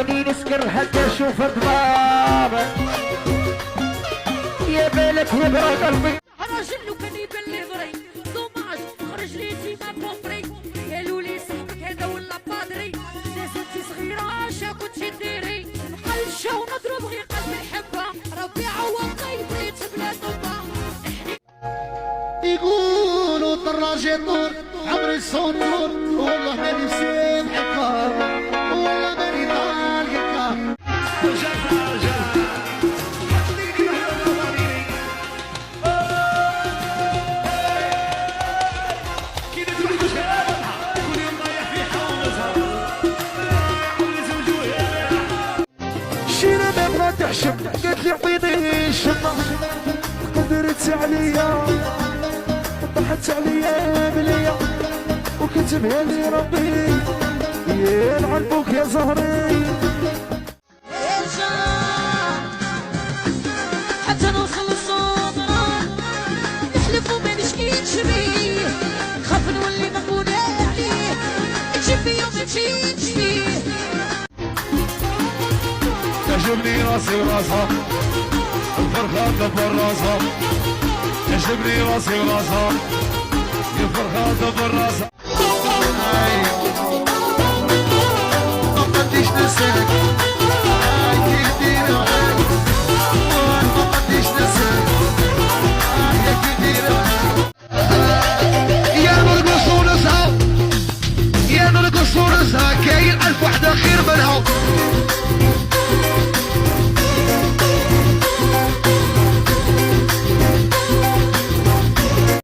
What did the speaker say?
خلوني نسكر حتى اشوف دماغك يا بالك يبرى قلبي. راجل لو كان يبان لي ضري دوماج خرج لي ديما كومبري قالوا لي صاحبك هذا ولا بادري ناس انتي صغيره اش كنتي ديري بحال الشا ونضرب غير قلب الحبه ربي عوضني بغيت بلا طبه. يقولوا الدراج يطور عمري الصنور والله ماني مسيب حكار والله ماني طال هكار. شينا ما بغا تحشم قالت لي عطيني شمة قدرت عليا ضحت عليا بليا وكتبها لي ربي يلعن بوك يا زهري. حتى نوصل للصدرة نحلف وما نشكيش بيه خاف نولي مقبول عليه تجي فيا وما تجيش فيه. تعجبني راسي وراسها الفرخة دبر راسها تعجبني راسي وراسها الفرخة دبر راسها. ما قديش نساك كي دير عيك ما قديش نساك كي دير عيك. يا نرقص ونسهى يا نرقص ونسهى كاين 1000 وحدة خير منها.